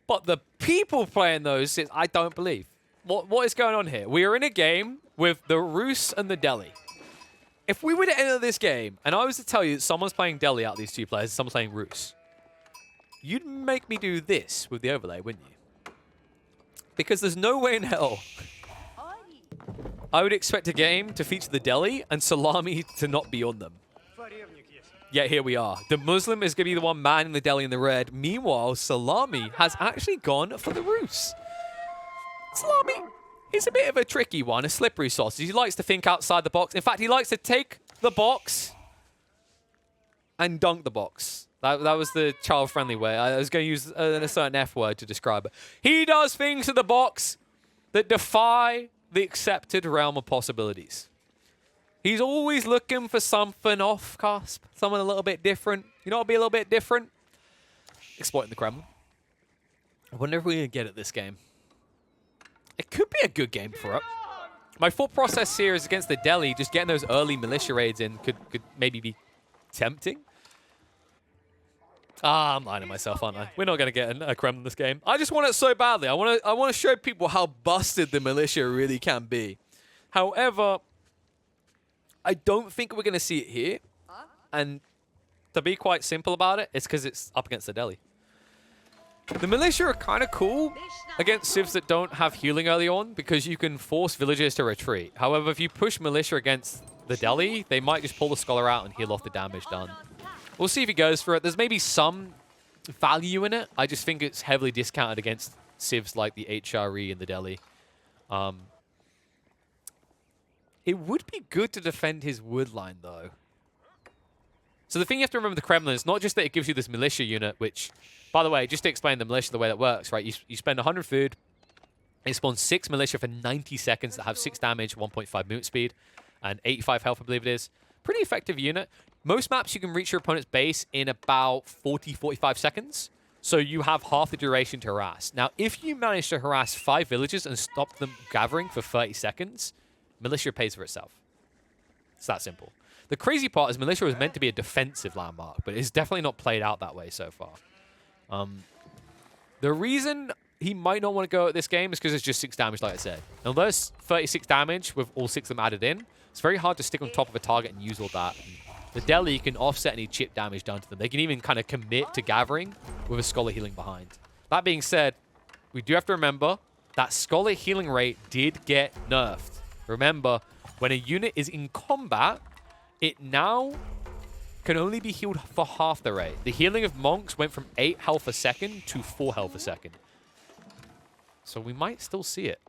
But the people playing those, I don't believe. What is going on here? We are in a game with the Rus and the Delhi. If we were to enter this game, and I was to tell you that someone's playing Delhi out of these two players, someone's playing Rus, you'd make me do this with the overlay, wouldn't you? Because there's no way in hell I would expect a game to feature the Delhi and Salami to not be on them. Yet here we are. The Muslim is going to be the one manning the Delhi in the red. Meanwhile, Salami has actually gone for the Rus. Salami is a bit of a tricky one, a slippery sausage. He likes to think outside the box. In fact, he likes to take the box and dunk the box. That was the child-friendly way. I was going to use a certain F word to describe it. He does things to the box that defy the accepted realm of possibilities. He's always looking for something off, Cusp. Something a little bit different. You know what would be a little bit different? Exploiting the Kremlin. I wonder if we're going to get at this game. It could be a good game for it. My thought process here is against the Delhi, just getting those early militia raids in could maybe be tempting. I'm lying to myself, aren't I? We're not going to get a Kremlin this game. I just want it so badly. I want to show people how busted the militia really can be. However, I don't think we're going to see it here. And to be quite simple about it, it's because it's up against the Delhi. The militia are kind of cool against civs that don't have healing early on because you can force villagers to retreat. However, if you push militia against the Delhi, they might just pull the scholar out and heal off the damage done. We'll see if he goes for it. There's maybe some value in it. I just think it's heavily discounted against civs like the HRE and the Delhi. It would be good to defend his wood line, though. So the thing you have to remember with the Kremlin is not just that it gives you this militia unit, which, by the way, just to explain the militia the way that works, right? You spend 100 food, it spawns 6 militia for 90 seconds that have 6 damage, 1.5 movement speed, and 85 health, I believe it is. Pretty effective unit. Most maps you can reach your opponent's base in about 40, 45 seconds. So you have half the duration to harass. Now, if you manage to harass 5 villages and stop them gathering for 30 seconds, militia pays for itself. It's that simple. The crazy part is militia was meant to be a defensive landmark, but it's definitely not played out that way so far. The reason he might not want to go at this game is because it's just 6 damage, like I said. Now, there's 36 damage with all 6 of them added in. It's very hard to stick on top of a target and use all that. And the Delhi can offset any chip damage done to them. They can even kind of commit to gathering with a Scholar healing behind. That being said, we do have to remember that Scholar healing rate did get nerfed. Remember, when a unit is in combat, it now can only be healed for half the rate. The healing of monks went from 8 health a second to 4 health a second. So we might still see it.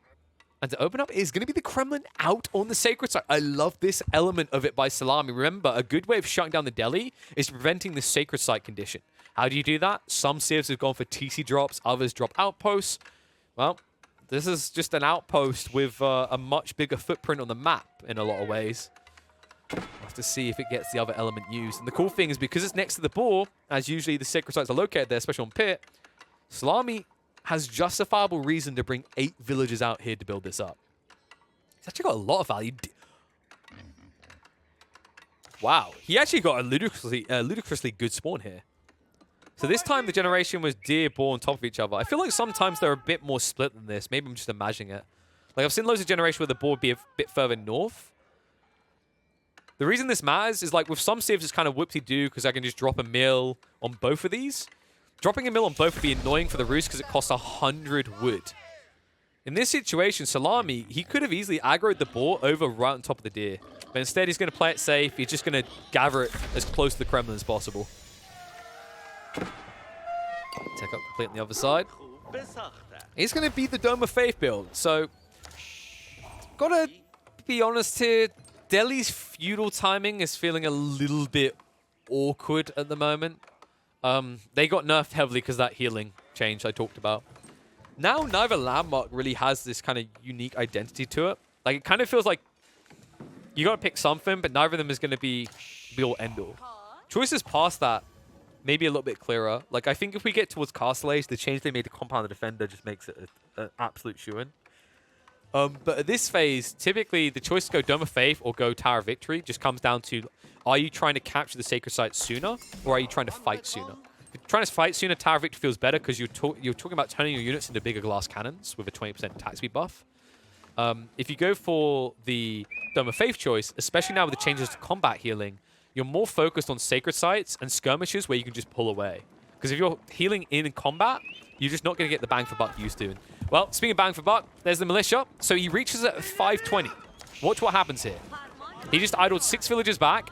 And to open up is going to be the Kremlin out on the sacred site. I love this element of it by Salami. Remember, a good way of shutting down the Delhi is preventing the sacred site condition. How do you do that? Some civs have gone for TC drops, others drop outposts. Well, this is just an outpost with a much bigger footprint on the map in a lot of ways. We'll have to see if it gets the other element used. And the cool thing is because it's next to the boar, as usually the sacred sites are located there, especially on Pit, Salami has justifiable reason to bring 8 villagers out here to build this up. He's actually got a lot of value. Wow, he actually got a ludicrously good spawn here. So this time the generation was deer, boar on top of each other. I feel like sometimes they're a bit more split than this. Maybe I'm just imagining it. Like I've seen loads of generation where the boar would be a bit further north. The reason this matters is like with some civs it's kind of whoopsie-doo because I can just drop a mill on both of these. Dropping a mill on both would be annoying for the Rus because it costs 100 wood. In this situation, Salami, he could have easily aggroed the boar over right on top of the deer. But instead he's going to play it safe. He's just going to gather it as close to the Kremlin as possible. Take up complete on the other side. He's going to be the Dome of Faith build. So, gotta be honest here. Delhi's feudal timing is feeling a little bit awkward at the moment. They got nerfed heavily because of that healing change I talked about. Now, neither landmark really has this kind of unique identity to it. Like, it kind of feels like you got to pick something, but neither of them is going to be all end all. Choices past that maybe a little bit clearer. Like, I think if we get towards Castle Age, the change they made to Compound the Defender just makes it an absolute shoo-in. But at this phase, typically the choice to go Dome of Faith or go Tower of Victory just comes down to, are you trying to capture the sacred site sooner or are you trying to fight sooner? trying to fight sooner, Tower of Victory feels better because you're talking about turning your units into bigger glass cannons with a 20% attack speed buff. If you go for the Dome of Faith choice, especially now with the changes to combat healing, you're more focused on sacred sites and skirmishes where you can just pull away. Because if you're healing in combat, you're just not going to get the bang for buck you used to. Well, speaking of bang for buck, there's the militia. So he reaches at 520. Watch what happens here. He just idled 6 villagers back.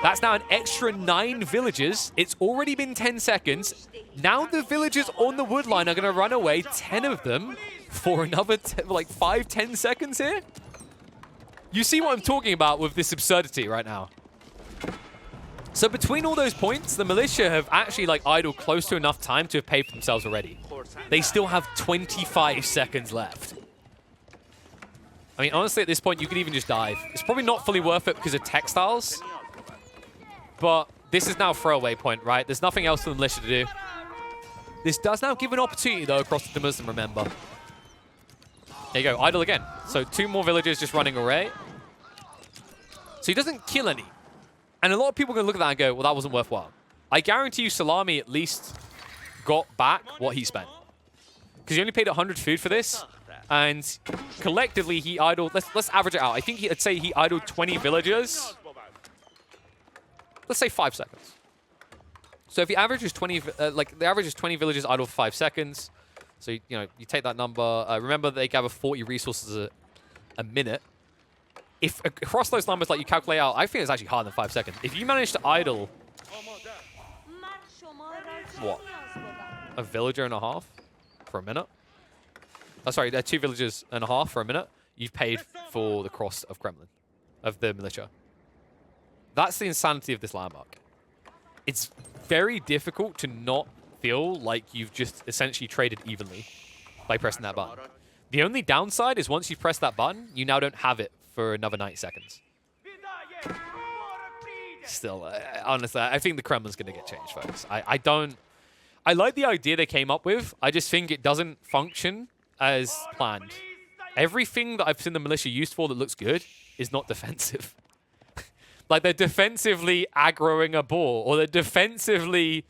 That's now an extra 9 villagers. It's already been 10 seconds. Now the villagers on the wood line are going to run away, 10 of them, for another 5-10 seconds here. You see what I'm talking about with this absurdity right now. So between all those points, the militia have actually idled close to enough time to have paid for themselves already. They still have 25 seconds left. I mean, honestly, at this point, you could even just dive. It's probably not fully worth it because of textiles. But this is now a throwaway point, right? There's nothing else for the militia to do. This does now give an opportunity, though, across the Muslim, remember. There you go, idle again. So 2 more villagers just running away. So he doesn't kill any. And a lot of people are going to look at that and go, well, that wasn't worthwhile. I guarantee you Salami at least got back what he spent. Because he only paid 100 food for this. And collectively, he idled... Let's average it out. I think I'd say he idled 20 villagers. Let's say 5 seconds. So if the average is 20... the average is 20 villagers idle for 5 seconds. So, you take that number. Remember, they gather 40 resources a minute. If across those numbers, you calculate out, I think it's actually harder than 5 seconds. If you manage to idle, what, a villager and a half for a minute? Oh, sorry, 2 villagers and a half for a minute. You've paid for the cross of Kremlin, of the militia. That's the insanity of this landmark. It's very difficult to not feel like you've just essentially traded evenly by pressing that button. The only downside is once you press that button, you now don't have it for another 90 seconds. Still, honestly, I think the Kremlin's going to get changed, folks. I like the idea they came up with. I just think it doesn't function as planned. Everything that I've seen the militia used for that looks good is not defensive. They're defensively aggroing a boar, or they're defensively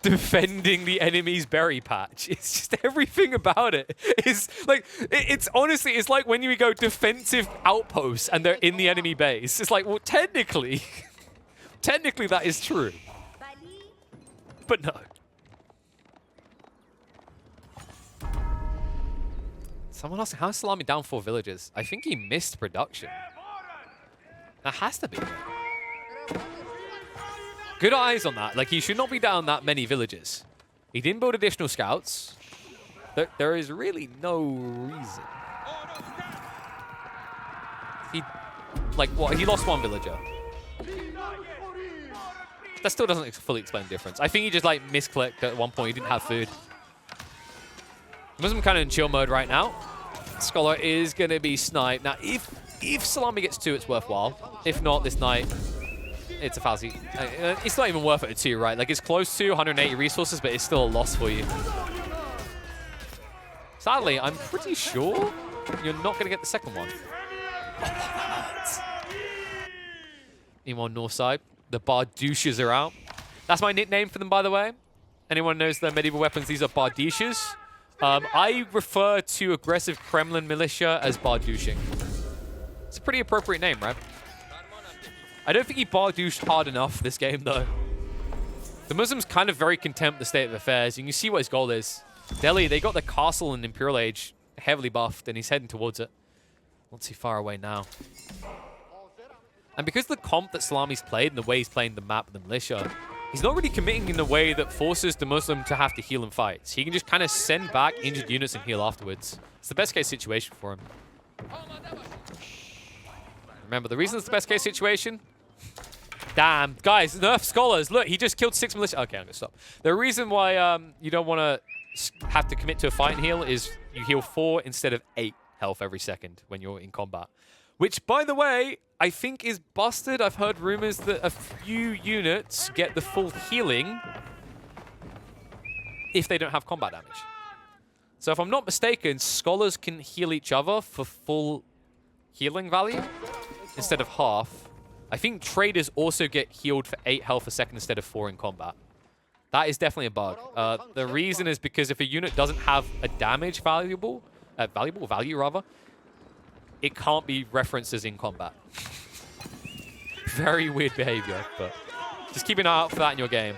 defending the enemy's berry patch. It's just everything about it is it's honestly, it's like when you go defensive outposts and they're in the enemy base. It's well, technically that is true, but no. Someone asking, how's Salami down 4 villages? I think he missed production. That has to be. Good eyes on that. He should not be down that many villages. He didn't build additional scouts. There is really no reason. He lost 1 villager. That still doesn't fully explain the difference. I think he just, misclicked at one point. He didn't have food. Muslim kind of in chill mode right now. Scholar is going to be sniped. Now, if Salami gets 2, it's worthwhile. If not, this night... It's a fallacy. It's not even worth it at 2, right? It's close to 180 resources, but it's still a loss for you. Sadly, I'm pretty sure you're not going to get the second one. Meanwhile, north side, the Bardouches are out. That's my nickname for them, by the way. Anyone knows their medieval weapons, these are Bardouches. I refer to aggressive Kremlin militia as Bardouching. It's a pretty appropriate name, right? I don't think he Bardoushed hard enough this game, though. The Muslims kind of very content with the state of affairs. You can see what his goal is. Delhi, they got the castle in Imperial Age heavily buffed, and he's heading towards it. Not too far away now. And because the comp that Salami's played and the way he's playing the map with the militia, he's not really committing in a way that forces the Muslim to have to heal in fights. He can just kind of send back injured units and heal afterwards. It's the best case situation for him. Remember, the reason it's the best case situation? Damn, guys, nerf scholars. Look, he just killed 6 militia. Okay, I'm going to stop. The reason why you don't want to have to commit to a fight and heal is you heal 4 instead of 8 health every second when you're in combat. Which, by the way, I think is busted. I've heard rumors that a few units get the full healing if they don't have combat damage. So if I'm not mistaken, scholars can heal each other for full healing value instead of half. I think traders also get healed for 8 health a second instead of 4 in combat. That is definitely a bug. The reason is because if a unit doesn't have a damage value rather, it can't be referenced as in combat. Very weird behavior, but just keep an eye out for that in your game.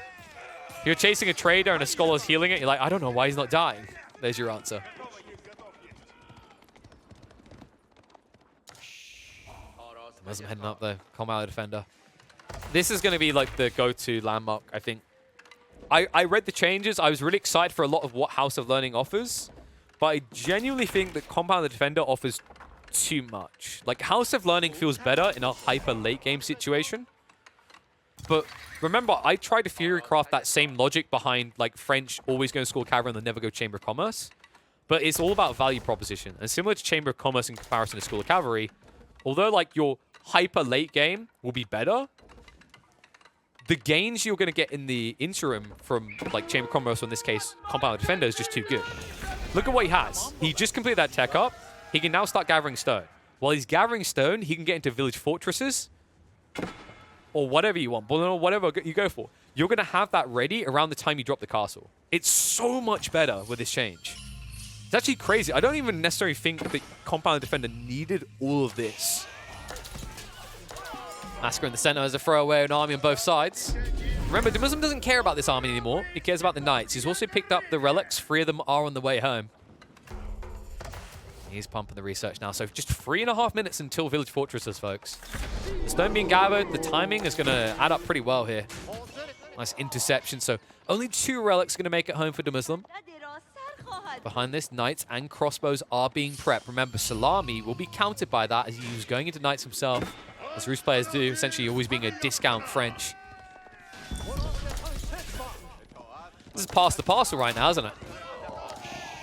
If you're chasing a trader and a scholar's healing it, you're like, I don't know why he's not dying. There's your answer. Muslim heading up there. Combat defender. This is going to be like the go-to landmark, I think. I read the changes. I was really excited for a lot of what House of Learning offers, but I genuinely think that Compound Defender offers too much. Like, House of Learning feels better in a hyper late game situation. But remember, I tried to Fury craft that same logic behind, like, French always go to School of Cavalry and then never go Chamber of Commerce. But it's all about value proposition. And similar to Chamber of Commerce in comparison to School of Cavalry, although, like, your hyper late game will be better, the gains you're going to get in the interim from, like, Chamber of Commerce, or in this case, Compound Defender, is just too good. Look at what he has. He just completed that tech up. He can now start gathering stone. While he's gathering stone, he can get into village fortresses, or whatever you want, whatever you go for. You're going to have that ready around the time you drop the castle. It's so much better with this change. It's actually crazy. I don't even necessarily think that Compound Defender needed all of this. Massacre in the center as a throwaway an army on both sides. Remember, Muslim doesn't care about this army anymore. He cares about the knights. He's also picked up the relics. 3 of them are on the way home. He's pumping the research now. So just 3.5 minutes until village fortresses, folks. The stone being gathered. The timing is going to add up pretty well here. Nice interception. So only 2 relics are going to make it home for the Muslim. Behind this, knights and crossbows are being prepped. Remember, Salami will be countered by that as he was going into knights himself. As Rus players do, essentially always being a discount French. This is past the parcel right now, isn't it?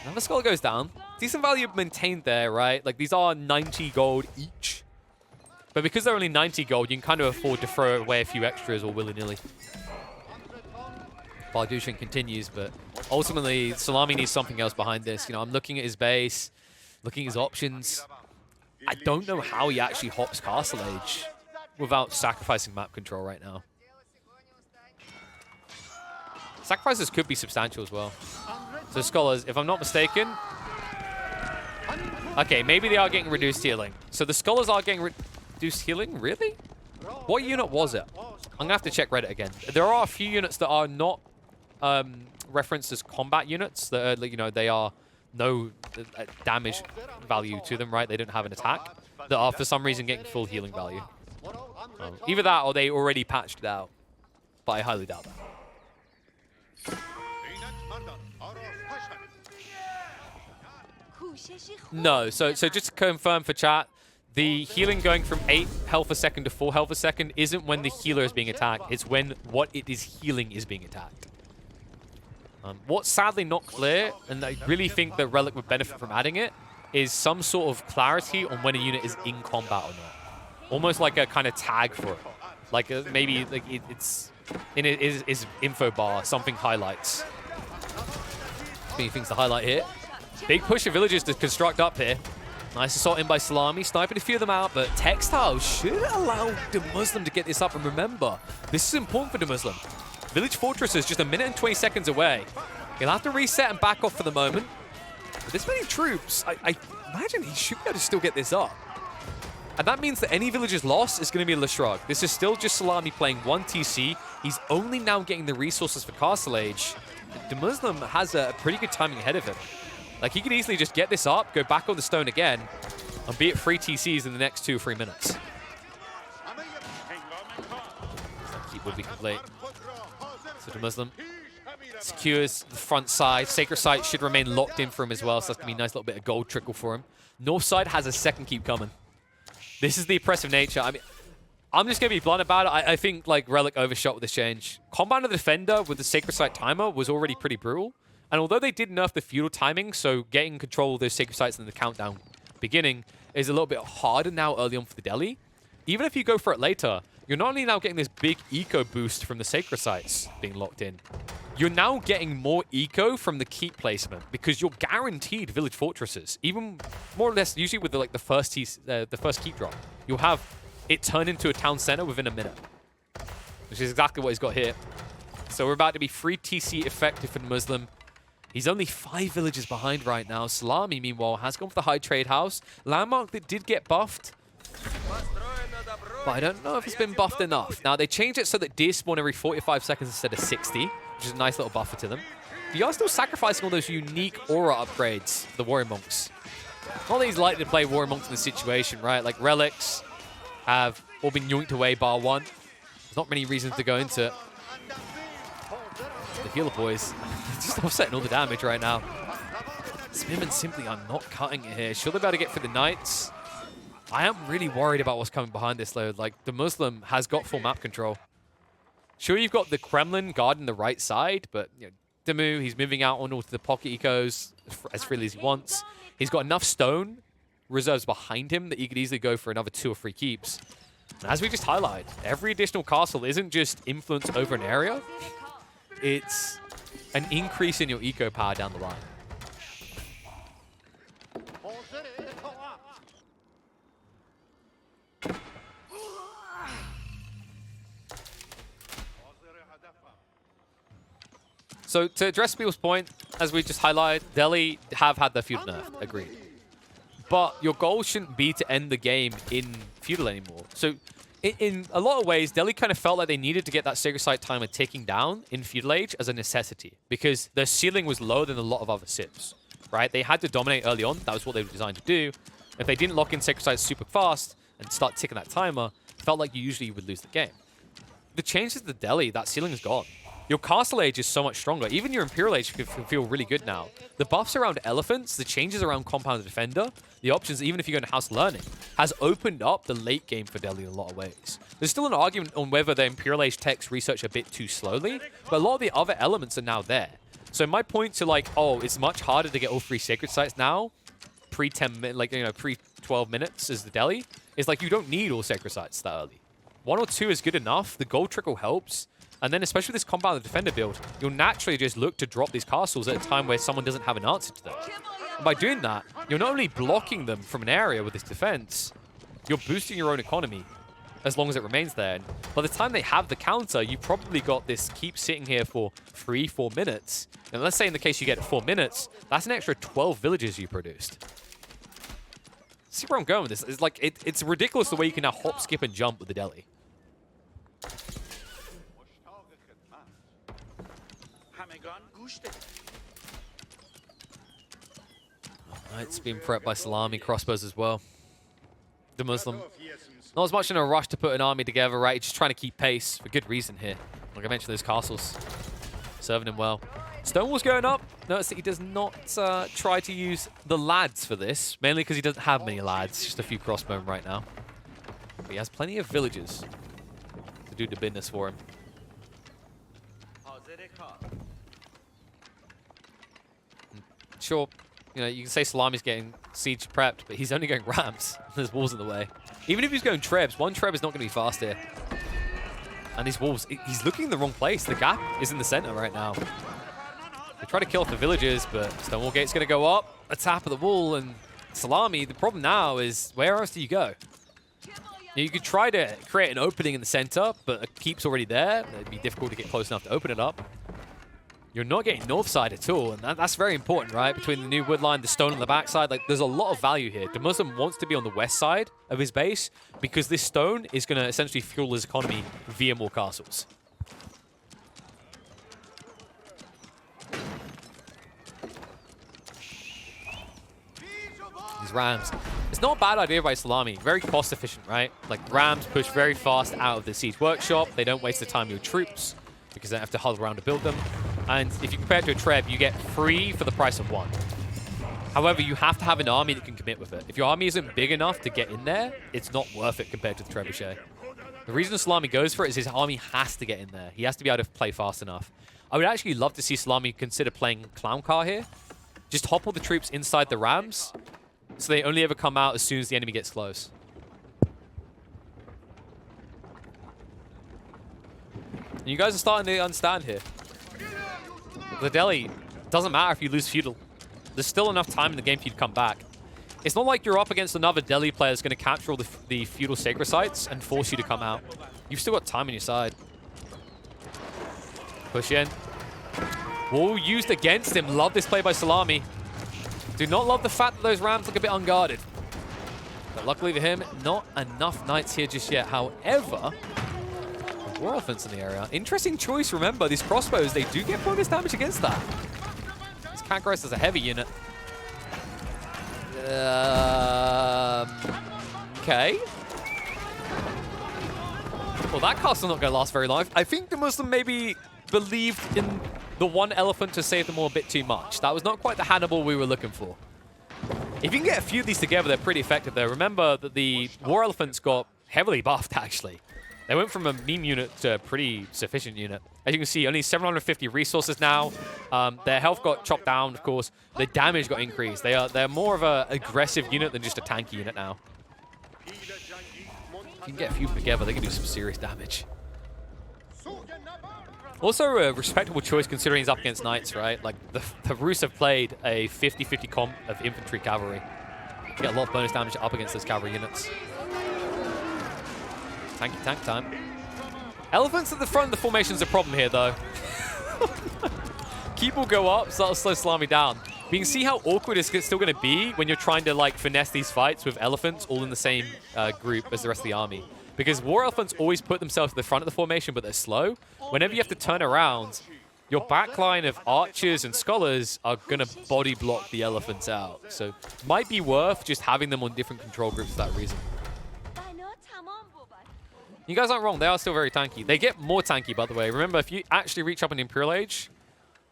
Now the scholar goes down. Decent value maintained there, right? Like, these are 90 gold each. But because they're only 90 gold, you can kind of afford to throw away a few extras or willy-nilly. Bardushin continues, but ultimately, Salami needs something else behind this. You know, I'm looking at his base, looking at his options. I don't know how he actually hops Castle Age without sacrificing map control right now. Sacrifices could be substantial as well. So Scholars, if I'm not mistaken... Okay, maybe they are getting reduced healing. So the Scholars are getting reduced healing? Really? What unit was it? I'm going to have to check Reddit again. There are a few units that are not referenced as combat units. That are, you know, they are... no damage value to them, right? They don't have an attack. That are, for some reason, getting full healing value. Either that or they already patched it out. But I highly doubt that. No, so just to confirm for chat, the healing going from 8 health a second to 4 health a second isn't when the healer is being attacked. It's when what it is healing is being attacked. What's sadly not clear, and I really think that Relic would benefit from adding it, is some sort of clarity on when a unit is in combat or not. Almost like a kind of tag for it. Like maybe like it's in his info bar, something highlights. Many things to highlight here. Big push of villagers to construct up here. Nice assault in by Salami, sniping a few of them out, but Textile should allow the Muslim to get this up. And remember, this is important for the Muslim. Village Fortress is just 1 minute and 20 seconds away. He'll have to reset and back off for the moment. But this many troops, I imagine he should be able to still get this up. And that means that any village's loss is going to be a Leshrug. This is still just Salami playing 1 TC. He's only now getting the resources for Castle Age. The Muslim has a pretty good timing ahead of him. Like, he could easily just get this up, go back on the stone again, and be at 3 TCs in the next 2 or 3 minutes. Keep would be complete. So the Muslim secures the front side. Sacred Site should remain locked in for him as well, so that's going to be a nice little bit of gold trickle for him. North side has a second keep coming. This is the oppressive nature. I mean, I'm just going to be blunt about it. I think, like, Relic overshot with this change. Combat of the Defender with the Sacred Site timer was already pretty brutal. And although they did nerf the feudal timing, so getting control of those Sacred Sites in the countdown beginning is a little bit harder now early on for the Delhi. Even if you go for it later, you're not only now getting this big eco boost from the Sacred Sites being locked in, you're now getting more eco from the keep placement because you're guaranteed village fortresses. Even more or less, usually with the first keep drop, you'll have it turn into a town center within a minute, which is exactly what he's got here. So we're about to be free TC effective for Muslim. He's only 5 villages behind right now. Salami, meanwhile, has gone for the high trade house. Landmark that did get buffed, but I don't know if it's been buffed enough. Now, they changed it so that deer spawn every 45 seconds instead of 60, which is a nice little buffer to them. But you are still sacrificing all those unique aura upgrades for the Warrior Monks. Not that he's likely to play Warrior Monks in this situation, right? Like, relics have all been yoinked away bar one. There's not many reasons to go into it. The healer boys just offsetting all the damage right now. Spimman simply are not cutting it here. Sure, they're about to get through the Knights. I am really worried about what's coming behind this load. Like, the Muslim has got full map control. Sure, you've got the Kremlin guarding the right side, but you know, Damu, he's moving out onto the pocket ecos as freely as he wants. He's got enough stone reserves behind him that he could easily go for another 2 or 3 keeps. And as we just highlighted, every additional castle isn't just influence over an area. It's an increase in your eco power down the line. So to address people's point, as we just highlighted, Delhi have had their feudal nerfed, agreed. But your goal shouldn't be to end the game in feudal anymore. So in a lot of ways, Delhi kind of felt like they needed to get that Sacred Site timer ticking down in feudal age as a necessity, because their ceiling was lower than a lot of other cips, right? They had to dominate early on. That was what they were designed to do. If they didn't lock in Sacred Sites super fast and start ticking that timer, it felt like you usually would lose the game. The changes to Delhi, that ceiling is gone. Your Castle Age is so much stronger. Even your Imperial Age can feel really good now. The buffs around Elephants, the changes around Compound Defender, the options, even if you go into House Learning, has opened up the late game for Delhi in a lot of ways. There's still an argument on whether the Imperial Age techs research a bit too slowly, but a lot of the other elements are now there. So my point to like, oh, it's much harder to get all 3 Sacred Sites now, pre-10 minutes, like, you know, pre-12 minutes as the Delhi, is like you don't need all Sacred Sites that early. 1 or 2 is good enough. The gold trickle helps. And then especially with this Compound Defender build, you'll naturally just look to drop these castles at a time where someone doesn't have an answer to them. And by doing that, you're not only blocking them from an area with this defense, you're boosting your own economy as long as it remains there. And by the time they have the counter, you've probably got this keep sitting here for 3-4 minutes. And let's say in the case you get 4 minutes, that's an extra 12 villages you produced. See where I'm going with this? It's like it's ridiculous the way you can now hop, skip, and jump with the Delhi. It's being prepped by Salami, crossbows as well. The Muslim. Not as much in a rush to put an army together, right? He's just trying to keep pace for good reason here. Like I mentioned, those castles serving him well. Stonewall's going up. Notice that he does not try to use the lads for this, mainly because he doesn't have many lads, just a few crossbowmen right now. But he has plenty of villages to do the business for him. Sure, you know, you can say Salami's getting siege prepped, but he's only going rams. There's walls in the way. Even if he's going trebs, 1 treb is not going to be fast here. And these walls, he's looking in the wrong place. The gap is in the center right now. They try to kill off the villagers, but Stonewall Gate's going to go up, a tap of the wall, and Salami, the problem now is, where else do you go? You could try to create an opening in the center, but a keep's already there. It'd be difficult to get close enough to open it up. You're not getting north side at all, and that's very important, right? Between the new wood line, the stone on the backside, like there's a lot of value here. The Muslim wants to be on the west side of his base because this stone is going to essentially fuel his economy via more castles. These rams. It's not a bad idea by Salami. Very cost efficient, right? Like rams push very fast out of the siege workshop. They don't waste the time with your troops because they don't have to huddle around to build them. And if you compare it to a treb, you get 3 for the price of 1. However, you have to have an army that can commit with it. If your army isn't big enough to get in there, it's not worth it compared to the trebuchet. The reason Salami goes for it is his army has to get in there. He has to be able to play fast enough. I would actually love to see Salami consider playing Clown Car here. Just hop all the troops inside the rams, so they only ever come out as soon as the enemy gets close. And you guys are starting to understand here. The Delhi, doesn't matter if you lose feudal. There's still enough time in the game for you to come back. It's not like you're up against another Delhi player that's going to capture all the feudal sacred sites and force you to come out. You've still got time on your side. Push in. Wall used against him. Love this play by Salami. Do not love the fact that those Rams look a bit unguarded. But luckily for him, not enough Knights here just yet. However, War Elephants in the area. Interesting choice, remember. These crossbows, they do get bonus damage against that. This Kangaroos is a heavy unit. Okay. Well, that castle's not going to last very long. I think the Muslim maybe believed in the one elephant to save them all a bit too much. That was not quite the Hannibal we were looking for. If you can get a few of these together, they're pretty effective though. Remember that the War Elephants got heavily buffed, actually. They went from a meme unit to a pretty sufficient unit. As you can see, only 750 resources now. Their health got chopped down, of course. Their damage got increased. They're more of an aggressive unit than just a tanky unit now. If you can get a few together, they can do some serious damage. Also a respectable choice considering he's up against Knights, right? Like, the Rus have played a 50-50 comp of infantry cavalry. Get a lot of bonus damage up against those cavalry units. Tanky tank time. Elephants at the front of the formation's a problem here, though. Keep will go up, so that'll slow Salami down. But you can see how awkward it's still going to be when you're trying to, like, finesse these fights with elephants all in the same group as the rest of the army. Because War Elephants always put themselves at the front of the formation, but they're slow. Whenever you have to turn around, your backline of archers and scholars are going to body block the elephants out. So might be worth just having them on different control groups for that reason. You guys aren't wrong. They are still very tanky. They get more tanky, by the way. Remember, if you actually reach up in Imperial Age,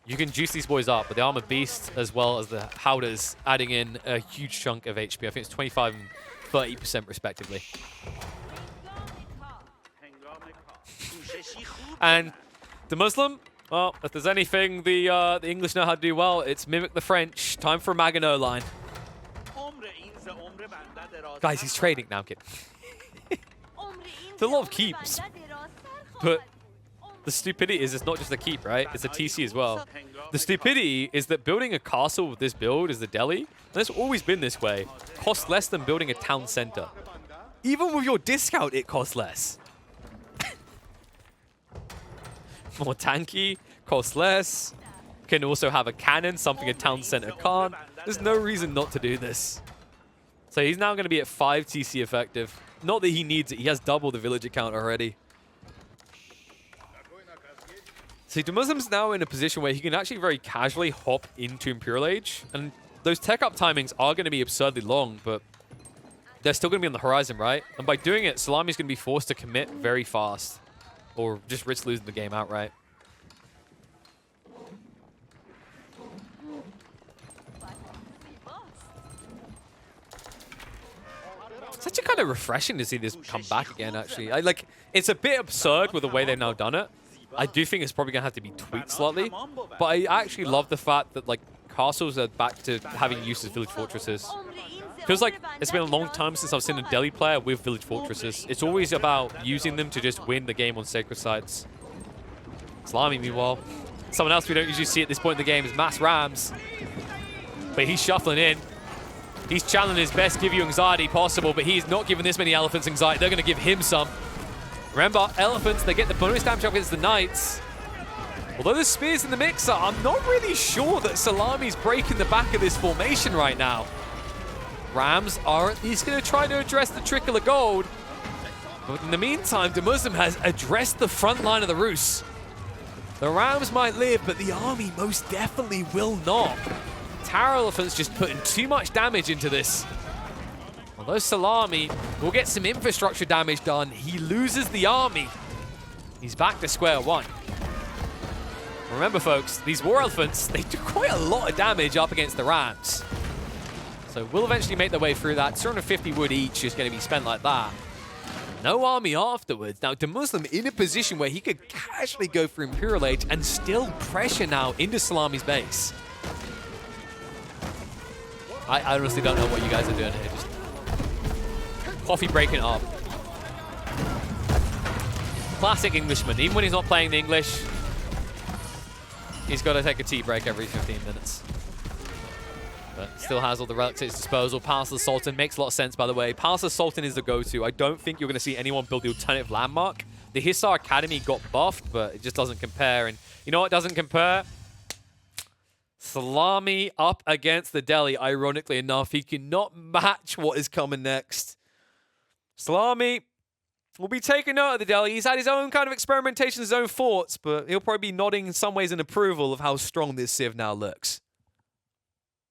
you can juice these boys up. But the Armored Beast, as well as the Howdahs, adding in a huge chunk of HP. I think it's 25 and 30% respectively. And the Muslim, well, if there's anything the English know how to do well, it's mimic the French. Time for a Maginot line. Guys, he's trading. Now I'm kidding. It's a lot of keeps. But the stupidity is it's not just a keep, right? It's a TC as well. The stupidity is that building a castle with this build is the Delhi, and it's always been this way, costs less than building a town center. Even with your discount, it costs less. More tanky, costs less. Can also have a cannon, something a town center can't. There's no reason not to do this. So he's now going to be at 5 TC effective. Not that he needs it. He has double the villager count already. See, the Muslim's now in a position where he can actually very casually hop into Imperial Age. And those tech up timings are going to be absurdly long, but they're still going to be on the horizon, right? And by doing it, Salami's going to be forced to commit very fast. Or just risk losing the game outright. It's actually kind of refreshing to see this come back again, actually. It's a bit absurd with the way they've now done it. I do think it's probably going to have to be tweaked slightly. But I actually love the fact that, like, castles are back to having use as village fortresses. Feels like it's been a long time since I've seen a Delhi player with village fortresses. It's always about using them to just win the game on sacred sites. Salami, meanwhile. Someone else we don't usually see at this point in the game is Mass Rams. But he's shuffling in. He's channeling his best give you anxiety possible, but he's not giving this many elephants anxiety. They're going to give him some. Remember, elephants, they get the bonus damage up against the knights. Although there's spears in the mixer, I'm not really sure that Salami's breaking the back of this formation right now. Rams are at least going to try to address the trickle of gold. But in the meantime, the Muslim has addressed the front line of the Rus. The Rams might live, but the army most definitely will not. Tower Elephant's just putting too much damage into this. Although Salami will get some infrastructure damage done, he loses the army. He's back to square one. Remember, folks, these War Elephants, they do quite a lot of damage up against the Rams. So we'll eventually make their way through that. 250 wood each is going to be spent like that. No army afterwards. Now, the Muslim in a position where he could casually go for Imperial Age and still pressure now into Salami's base. I honestly don't know what you guys are doing here. Just coffee breaking up. Classic Englishman. Even when he's not playing the English, he's got to take a tea break every 15 minutes. But still has all the relics at his disposal. Palace of the Sultan makes a lot of sense, by the way. Palace of the Sultan is the go-to. I don't think you're going to see anyone build the alternative landmark The Hissar Academy got buffed, but it just doesn't compare. And you know what doesn't compare? Salami up against the Deli, ironically enough. He cannot match what is coming next. Salami will be taking note of the Deli. He's had his own kind of experimentation, his own thoughts, but he'll probably be nodding in some ways in approval of how strong this Civ now looks.